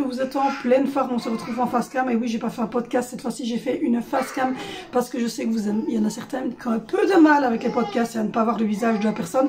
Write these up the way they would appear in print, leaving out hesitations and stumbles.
vous êtes en pleine forme. On se retrouve en face cam. Et oui, j'ai pas fait un podcast. Cette fois-ci, j'ai fait une face cam parce que je sais que vous aimez. Il y en a certaines qui ont un peu de mal avec les podcasts et à ne pas voir le visage de la personne.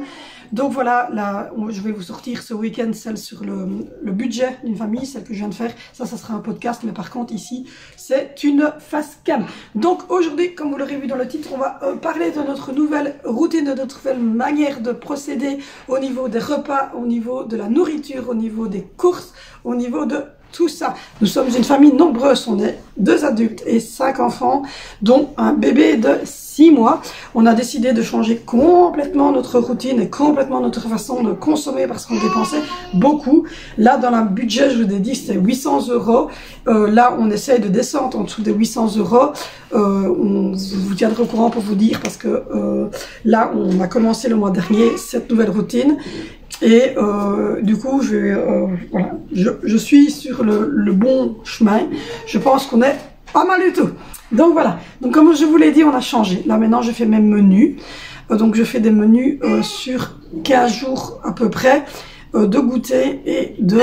Donc voilà, là, je vais vous sortir ce week-end celle sur le budget d'une famille, celle que je viens de faire. Ça sera un podcast. Mais par contre, ici, c'est une face cam. Donc aujourd'hui, comme vous l'aurez vu dans le titre, on va parler de notre nouvelle routine, de notre nouvelle manière de procéder au niveau des repas, au niveau de la nourriture, au niveau des courses, au niveau de tout ça. Nous sommes une famille nombreuse, on est 2 adultes et 5 enfants, dont un bébé de 6 mois. On a décidé de changer complètement notre routine et complètement notre façon de consommer parce qu'on dépensait beaucoup. Là, dans le budget, je vous ai dit, c'était 800 €. Là, on essaye de descendre en dessous des 800 €. On vous tiendra au courant pour vous dire parce que là, on a commencé le mois dernier cette nouvelle routine. Et du coup, voilà, je suis sur le bon chemin. Je pense qu'on est pas mal du tout. Donc voilà. Donc comme je vous l'ai dit, on a changé. Là maintenant, je fais mes menus. Donc je fais des menus sur 15 jours à peu près de goûter et de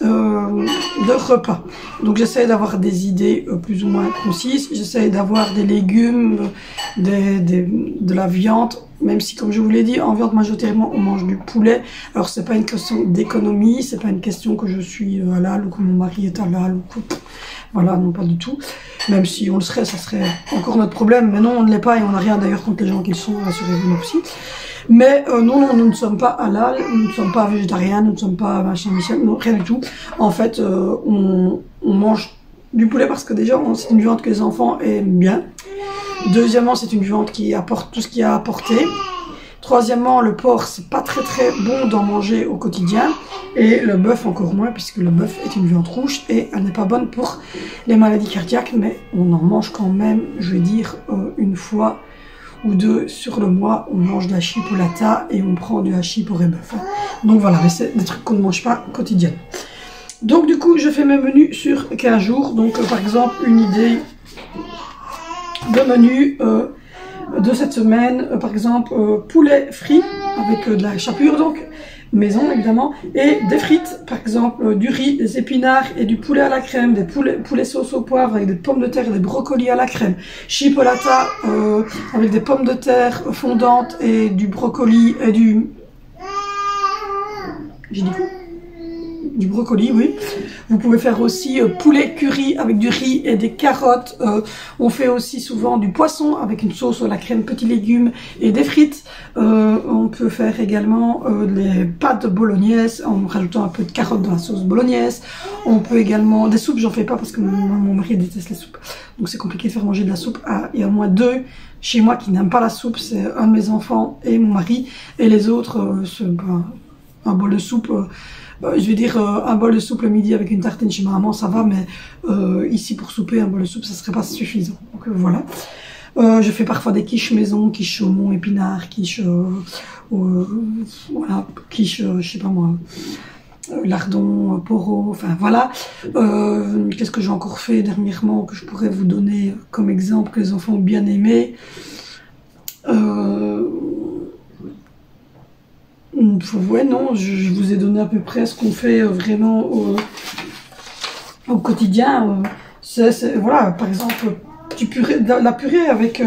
repas. Donc j'essaie d'avoir des idées plus ou moins concises. J'essaie d'avoir des légumes, de la viande. Même si, comme je vous l'ai dit, en viande majoritairement on mange du poulet. Alors c'est pas une question d'économie, c'est pas une question que je suis halal ou que mon mari est halal ou que voilà, non pas du tout. Même si on le serait, ça serait encore notre problème. Mais non, on ne l'est pas et on n'a rien d'ailleurs contre les gens qui le sont, rassurez-vous aussi. Mais non, nous ne sommes pas halal, nous ne sommes pas végétariens, nous ne sommes pas machin, non, rien du tout. En fait, on mange du poulet parce que déjà, c'est une viande que les enfants aiment bien. Deuxièmement, c'est une viande qui apporte tout ce qu'il y a à apporter. Troisièmement, le porc, c'est pas très bon d'en manger au quotidien. Et le bœuf encore moins, puisque le bœuf est une viande rouge et elle n'est pas bonne pour les maladies cardiaques. Mais on en mange quand même, je vais dire, une fois ou deux sur le mois. On mange de la chipolata et on prend du hachis pour les bœufs. Donc voilà, mais c'est des trucs qu'on ne mange pas quotidiennement. Donc du coup, je fais mes menus sur 15 jours. Donc par exemple, une idée de menu de cette semaine, par exemple poulet frit avec de la chapelure donc maison évidemment, et des frites, par exemple du riz, des épinards et du poulet à la crème, des poulet sauce au poivre avec des pommes de terre et des brocolis à la crème, chipolata avec des pommes de terre fondantes et du brocoli et du... J'ai dit quoi? Du brocoli, oui. Vous pouvez faire aussi poulet curry avec du riz et des carottes. On fait aussi souvent du poisson avec une sauce à la crème, petits légumes et des frites. On peut faire également les pâtes bolognaise en rajoutant un peu de carottes dans la sauce bolognaise. On peut également... Des soupes, j'en fais pas parce que mon mari déteste les soupes. Donc c'est compliqué de faire manger de la soupe. Il y a au moins 2 chez moi qui n'aiment pas la soupe. C'est un de mes enfants et mon mari. Et les autres, c'est un bol de soupe... je vais dire un bol de soupe le midi avec une tartine chez ma maman, ça va, mais ici pour souper, un bol de soupe, ça serait pas suffisant. Donc voilà. Je fais parfois des quiches maison, quiches saumon, épinards, quiches, voilà, quiches, je sais pas moi, lardons, poros, enfin voilà. Qu'est-ce que j'ai encore fait dernièrement que je pourrais vous donner comme exemple que les enfants ont bien aimé? Ouais, non, je vous ai donné à peu près ce qu'on fait vraiment au quotidien. Voilà, par exemple, la purée avec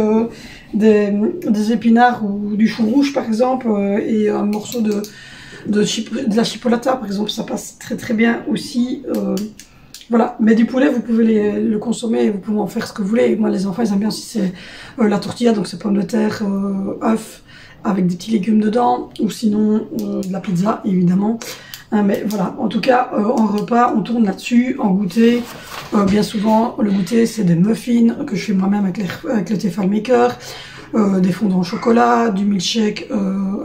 des épinards ou du chou rouge, par exemple, et un morceau de la chipolata, par exemple, ça passe très bien aussi. Voilà, mais du poulet, vous pouvez le consommer et vous pouvez en faire ce que vous voulez. Moi, les enfants, ils aiment bien aussi, c'est la tortilla, donc c'est pommes de terre, œufs, avec des petits légumes dedans, ou sinon de la pizza, évidemment. Mais voilà, en tout cas, en repas, on tourne là-dessus. En goûter, bien souvent, le goûter, c'est des muffins que je fais moi-même avec le Tefal Maker, des fondants au chocolat, du milkshake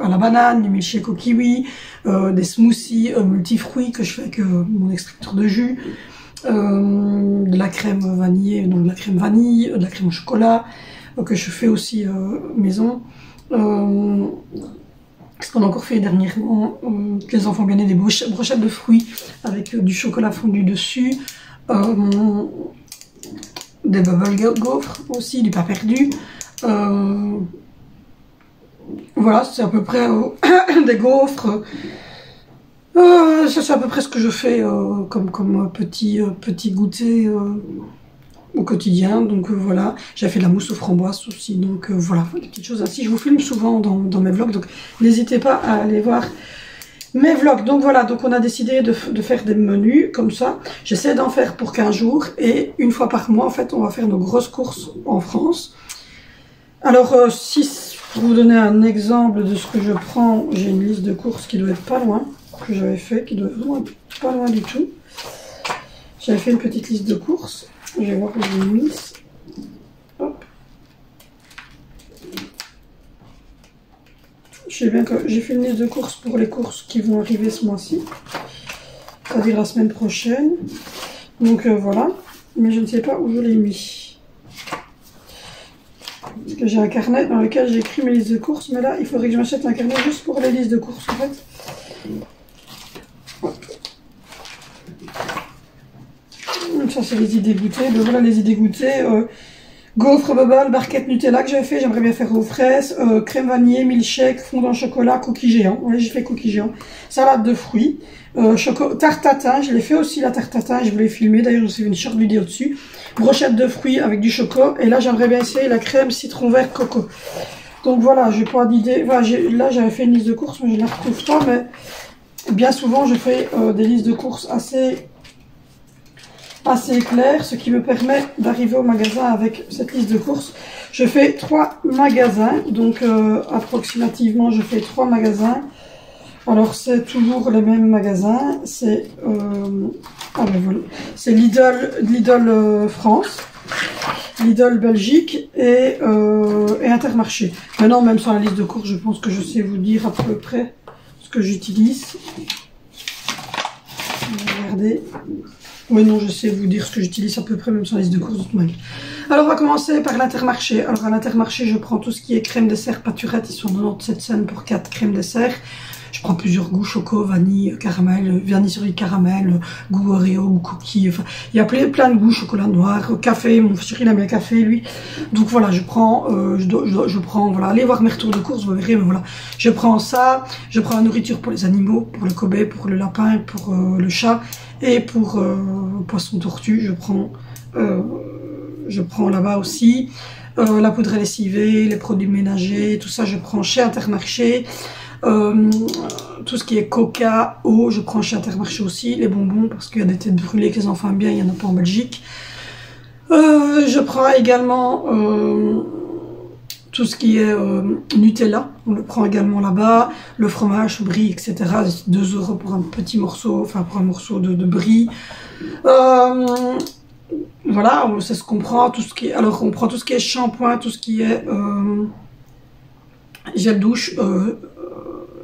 à la banane, du milkshake au kiwi, des smoothies multifruits que je fais avec mon extracteur de jus, de la crème vanillée, donc de la crème vanille, de la crème au chocolat, que je fais aussi maison. Ce qu'on a encore fait dernièrement, que les enfants ont bien aimé, des brochettes de fruits avec du chocolat fondu dessus, des bubble gaufres aussi, du pas perdu. Voilà, c'est à peu près des gaufres, Ça c'est à peu près ce que je fais comme petit goûter au quotidien. Donc voilà, j'ai fait de la mousse aux framboises aussi. Donc voilà, des petites choses ainsi. Je vous filme souvent dans mes vlogs, donc n'hésitez pas à aller voir mes vlogs. Donc voilà, donc on a décidé de faire des menus comme ça. J'essaie d'en faire pour 15 jours et une fois par mois, en fait, on va faire nos grosses courses en France. Alors, pour vous donner un exemple de ce que je prends, j'ai une liste de courses qui doit être pas loin, que j'avais fait, qui doit être vraiment pas loin du tout. J'avais fait une petite liste de courses. Je vais voir où j'ai mis. Hop. Je sais bien que j'ai fait une liste de courses pour les courses qui vont arriver ce mois-ci, c'est-à-dire la semaine prochaine. Donc voilà, mais je ne sais pas où je l'ai mis. Parce que j'ai un carnet dans lequel j'ai écrit mes listes de courses, mais là il faudrait que je m'achète un carnet juste pour les listes de courses en fait. Hop. Ça c'est les idées goûtées. Donc voilà les idées goûtées. Gaufres, bubble, barquette Nutella que j'avais fait, j'aimerais bien faire aux fraises, crème vanillée, milkshake, fondant au chocolat, cookies géants. Ouais, j'ai fait cookies géants. Salade de fruits, tarte tatin, je l'ai fait aussi la tarte tatin, je voulais filmer, d'ailleurs je vous ai fait une short vidéo dessus. Brochette de fruits avec du choco, et là j'aimerais bien essayer la crème citron vert coco. Donc voilà, j'ai pas d'idée, enfin, là j'avais fait une liste de courses, mais je ne la retrouve pas, mais bien souvent je fais des listes de courses assez clair, ce qui me permet d'arriver au magasin avec cette liste de courses. Je fais 3 magasins, donc approximativement je fais 3 magasins. Alors c'est toujours les mêmes magasins, c'est voilà. C'est Lidl France, Lidl Belgique et Intermarché. Maintenant même sur la liste de courses, je pense que je sais vous dire à peu près ce que j'utilise. Regardez. Oui, non, je sais vous dire ce que j'utilise à peu près, même sur la liste de courses de toute manière. Alors, on va commencer par l'Intermarché. Alors, à l'Intermarché, je prends tout ce qui est crème dessert pâturette. Ils sont 97 cents pour 4 crèmes dessert. Je prends plusieurs goûts, choco, vanille, caramel, vanille sur le caramel, goût Oreo, goût cookie. Enfin, il y a plein de goûts, chocolat noir, café. Mon chéri, il aime bien le café, lui. Donc, voilà, je prends, voilà, allez voir mes retours de courses, vous verrez, mais voilà. Je prends ça, je prends la nourriture pour les animaux, pour le Kobe, pour le lapin, pour le chat. Et pour poisson tortue, je prends là-bas aussi. La poudre à lessiver, les produits ménagers, tout ça je prends chez Intermarché. Tout ce qui est coca, eau, je prends chez Intermarché aussi. Les bonbons, parce qu'il y a des têtes brûlées que les enfants aiment bien, il n'y en a pas en Belgique. Je prends également tout ce qui est Nutella, on le prend également là-bas, le fromage, brie, etc. 2 € pour un petit morceau, enfin pour un morceau de brie. Voilà, c'est ce qu'on prend, tout ce qui est, alors on prend tout ce qui est shampoing, tout ce qui est gel douche,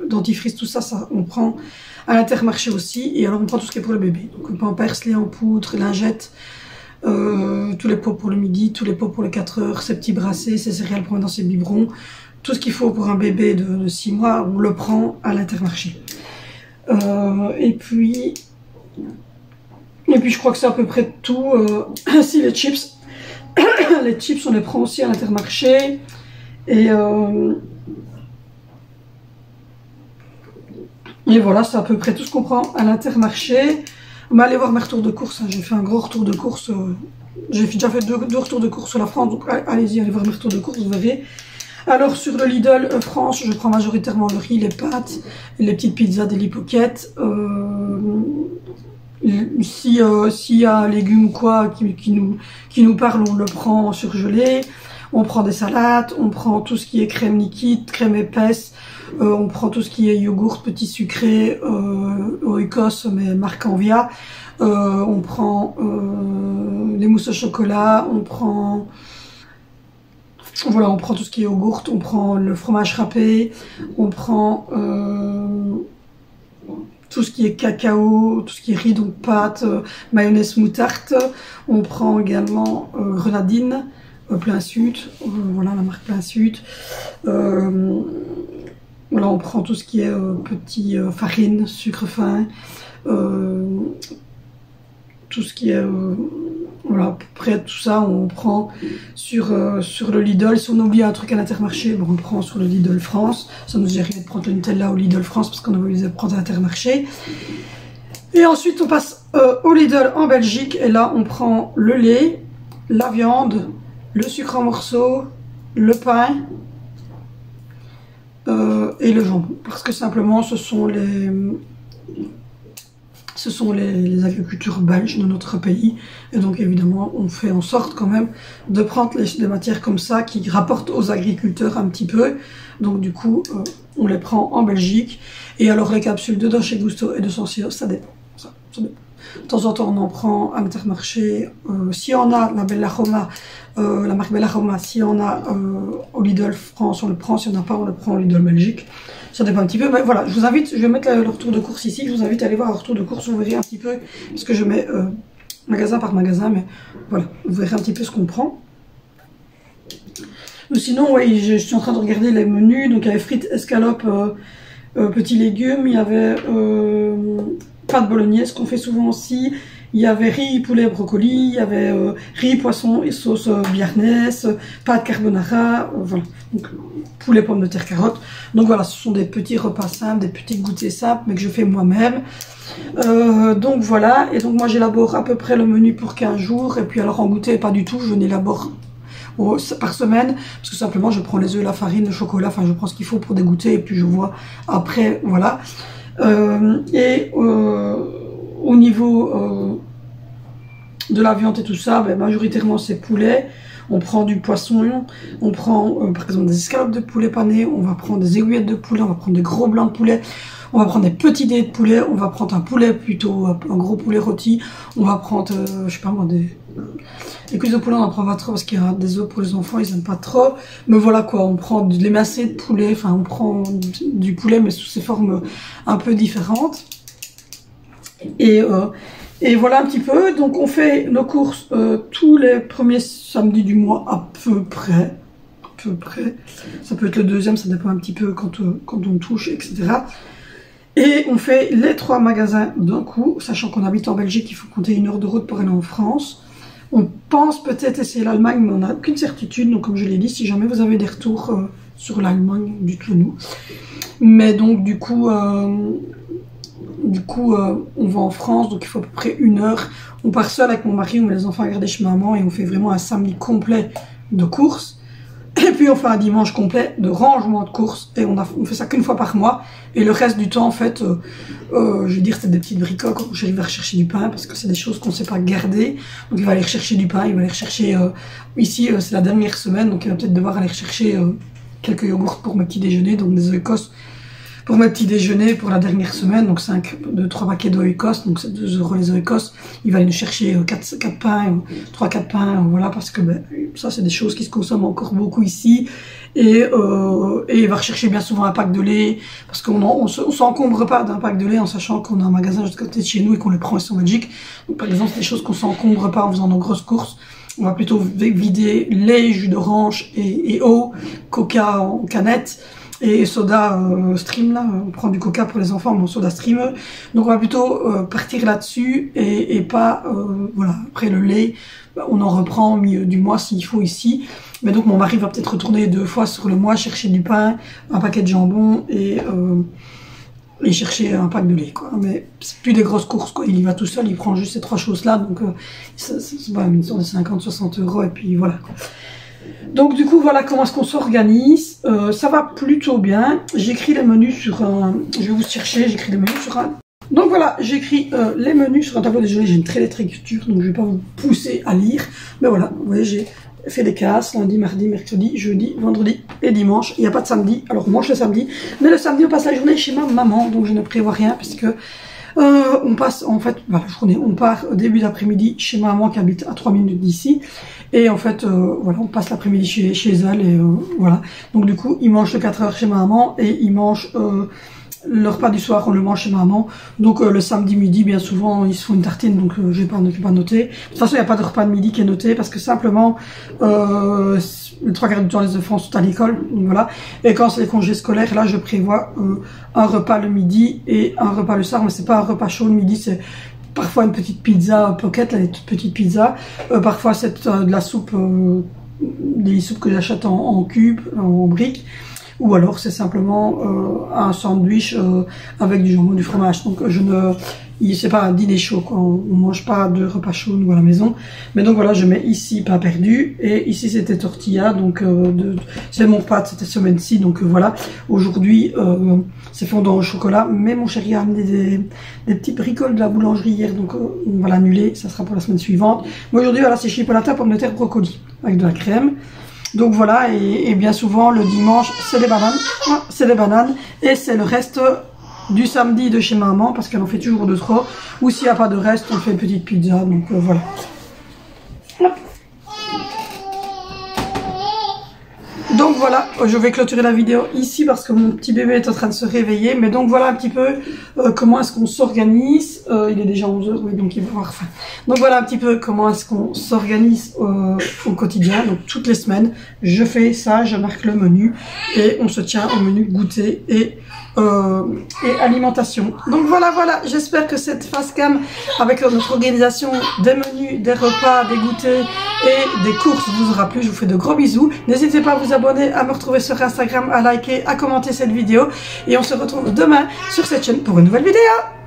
dentifrice, tout ça, on prend à l'Intermarché aussi. Et alors on prend tout ce qui est pour le bébé, donc pampers, lait en poudre, lingettes. Tous les pots pour le midi, tous les pots pour les 4 heures, ses petits brassés, ses céréales pour mettre dans ses biberons, tout ce qu'il faut pour un bébé de 6 mois, on le prend à l'Intermarché. Et puis je crois que c'est à peu près tout. Si les chips, les chips on les prend aussi à l'Intermarché. Et voilà, c'est à peu près tout ce qu'on prend à l'Intermarché. Mais allez voir mes retours de course, hein. J'ai fait un gros retour de course. J'ai déjà fait deux retours de course sur la France, donc allez-y, allez voir mes retours de course, vous verrez. Alors sur le Lidl France, je prends majoritairement le riz, les pâtes, les petites pizzas, des lipoquettes. S'il y a légumes ou quoi qui nous parle, on le prend surgelé. On prend des salades, on prend tout ce qui est crème liquide, crème épaisse, on prend tout ce qui est yogourt, petit sucré, Oikos, mais marque Envia. On prend les mousses au chocolat, on prend tout ce qui est yogourt, on prend le fromage râpé, on prend tout ce qui est cacao, tout ce qui est riz, donc pâte, mayonnaise moutarde. On prend également grenadine. Plein Sud, voilà la marque Plein Sud. Voilà, on prend tout ce qui est petit farine, sucre fin, tout ce qui est voilà, à peu près tout ça, on prend sur le Lidl. Si on oublie un truc à l'Intermarché, bon, on prend sur le Lidl France. Ça nous arrive de prendre le Nutella au Lidl France parce qu'on a oublié de prendre à l'Intermarché. Et ensuite, on passe au Lidl en Belgique. Et là, on prend le lait, la viande, le sucre en morceaux, le pain et le jambon. Parce que simplement, ce sont les agriculteurs belges de notre pays. Et donc, évidemment, on fait en sorte quand même de prendre des matières comme ça qui rapportent aux agriculteurs un petit peu. Donc, du coup, on les prend en Belgique. Et alors, les capsules de Dolce Gusto et de Senseo, ça dépend. Ça dépend. De temps en temps, on en prend à l'Intermarché. Si on a la Bella Roma, la marque Bella Roma, si on a au Lidl France, on le prend. Si on n'a pas, on le prend au Lidl Belgique. Ça dépend un petit peu. Mais voilà, je vous invite, je vais mettre le retour de course ici. Je vous invite à aller voir le retour de course. Vous verrez un petit peu, parce que je mets magasin par magasin. Mais voilà, vous verrez un petit peu ce qu'on prend. Sinon, oui, je suis en train de regarder les menus. Donc, il y avait frites, escalopes, petits légumes. Il y avait pâte bolognaise qu'on fait souvent aussi. Il y avait riz, poulet, brocoli. Il y avait riz, poisson et sauce béarnaise, pâte carbonara. Voilà. Donc, poulet, pommes de terre, carottes. Donc voilà, ce sont des petits repas simples, des petits goûters simples, mais que je fais moi-même. Donc voilà. Et donc moi, j'élabore à peu près le menu pour 15 jours. Et puis alors en goûter, pas du tout. Je n'élabore par semaine, parce que simplement je prends les œufs, la farine, le chocolat, enfin je prends ce qu'il faut pour dégoûter et puis je vois après, voilà. Au niveau de la viande et tout ça, ben, majoritairement c'est poulet. On prend du poisson, on prend par exemple des escalopes de poulet pané, on va prendre des aiguillettes de poulet, on va prendre des gros blancs de poulet, on va prendre des petits dés de poulet, on va prendre un poulet plutôt, un gros poulet rôti, on va prendre, je sais pas moi, des cuisses de poulet, on en prend pas trop parce qu'il y a des œufs pour les enfants, ils aiment pas trop. Mais voilà quoi, on prend de l'émacé de poulet, enfin on prend du poulet mais sous ses formes un peu différentes. Et voilà un petit peu, donc on fait nos courses tous les premiers samedis du mois à peu près. Ça peut être le deuxième, ça dépend un petit peu quand on touche, etc. Et on fait les 3 magasins d'un coup, sachant qu'on habite en Belgique, il faut compter 1 heure de route pour aller en France. On pense peut-être essayer l'Allemagne, mais on n'a aucune certitude. Donc comme je l'ai dit, si jamais vous avez des retours sur l'Allemagne, dites-le nous. Mais donc du coup, on va en France, donc il faut à peu près 1 heure. On part seul avec mon mari, on met les enfants à garder chez maman et on fait vraiment un samedi complet de courses. Et puis on fait un dimanche complet de rangement de courses et on fait ça qu'une fois par mois. Et le reste du temps, en fait, je veux dire, c'est des petites bricoles. J'arrive à rechercher du pain parce que c'est des choses qu'on ne sait pas garder. Donc il va aller rechercher du pain, il va aller rechercher... ici, c'est la dernière semaine, donc il va peut-être devoir aller rechercher quelques yogourts pour mes petits déjeuners, donc des œufs écosses pour mes petits déjeuners pour la dernière semaine. Donc 3 paquets d'œufs écosses, donc c'est 2 € les œufs écosses. Il va aller nous chercher 4 pains, 3-4 pains, voilà, parce que ben, ça c'est des choses qui se consomment encore beaucoup ici. Et il va rechercher bien souvent un pack de lait, parce qu'on s'encombre pas d'un pack de lait en sachant qu'on a un magasin juste à côté de chez nous et qu'on le prend ici en Belgique. Donc par exemple, c'est des choses qu'on s'encombre pas en faisant nos grosses courses. On va plutôt vider lait, jus d'orange et eau, coca en canette. Et soda stream, là, on prend du coca pour les enfants, mon soda stream. Donc on va plutôt partir là-dessus et pas, voilà, après le lait, on en reprend au milieu du mois s'il faut ici. Mais donc mon mari va peut-être retourner 2 fois sur le mois chercher du pain, un paquet de jambon et chercher un pack de lait, quoi. Mais c'est plus des grosses courses, quoi. Il y va tout seul, il prend juste ces 3 choses-là, donc c'est pas une sorte de 50-60 € et puis voilà, quoi. Donc du coup voilà comment est-ce qu'on s'organise. Ça va plutôt bien. J'écris les menus sur un... Je vais vous chercher, j'écris les menus sur un... Donc voilà, j'écris les menus sur un tableau. Désolé, j'ai une très lettre écriture, donc je vais pas vous pousser à lire. Mais voilà, vous voyez, j'ai fait des cases lundi, mardi, mercredi, jeudi, vendredi et dimanche. Il n'y a pas de samedi, alors on mange le samedi. Mais le samedi, on passe la journée chez ma maman, donc je ne prévois rien puisque... on passe en fait, voilà, on part au début d'après-midi chez ma maman qui habite à 3 minutes d'ici. Et en fait, voilà, on passe l'après-midi chez elle et voilà. Donc du coup, ils mangent 4 heures chez ma maman et ils mangent le repas du soir, on le mange chez ma maman. Donc le samedi midi, bien souvent, ils se font une tartine, donc je vais pas noter. De toute façon, il n'y a pas de repas de midi qui est noté parce que simplement, les 3/4 du temps, les enfants sont à l'école, donc voilà. Et quand c'est les congés scolaires, là, je prévois un repas le midi et un repas le soir, mais c'est pas un repas chaud le midi, c'est parfois une petite pizza pocket, là, des toutes petites pizzas. Parfois c'est de la soupe, des soupes que j'achète en cubes, en briques. Ou alors c'est simplement un sandwich avec du jambon, du fromage. Donc c'est pas un dîner chaud, quoi. On mange pas de repas chaud nous à la maison. Mais donc voilà, je mets ici pain perdu et ici c'était tortilla. Donc c'est mon pâte cette semaine-ci. Donc voilà, aujourd'hui c'est fondant au chocolat. Mais mon chéri a amené des petits bricoles de la boulangerie hier, donc on va l'annuler. Ça sera pour la semaine suivante. Mais aujourd'hui voilà, c'est chipolata, pommes de terre, brocoli avec de la crème. Donc voilà, et bien souvent le dimanche c'est des bananes, et c'est le reste du samedi de chez maman parce qu'elle en fait toujours de trop, ou s'il n'y a pas de reste on fait une petite pizza. Donc voilà. Hop. Donc voilà, je vais clôturer la vidéo ici parce que mon petit bébé est en train de se réveiller. Mais donc voilà un petit peu comment est-ce qu'on s'organise. Il est déjà 11 h, oui, donc il va avoir faim. Donc voilà un petit peu comment est-ce qu'on s'organise au quotidien. Donc toutes les semaines, je fais ça, je marque le menu et on se tient au menu goûter et alimentation. Donc voilà, j'espère que cette face cam avec notre organisation des menus, des repas, des goûters et des courses vous aura plu. Je vous fais de gros bisous. N'hésitez pas à vous abonner, à me retrouver sur Instagram, à liker, à commenter cette vidéo et on se retrouve demain sur cette chaîne pour une nouvelle vidéo.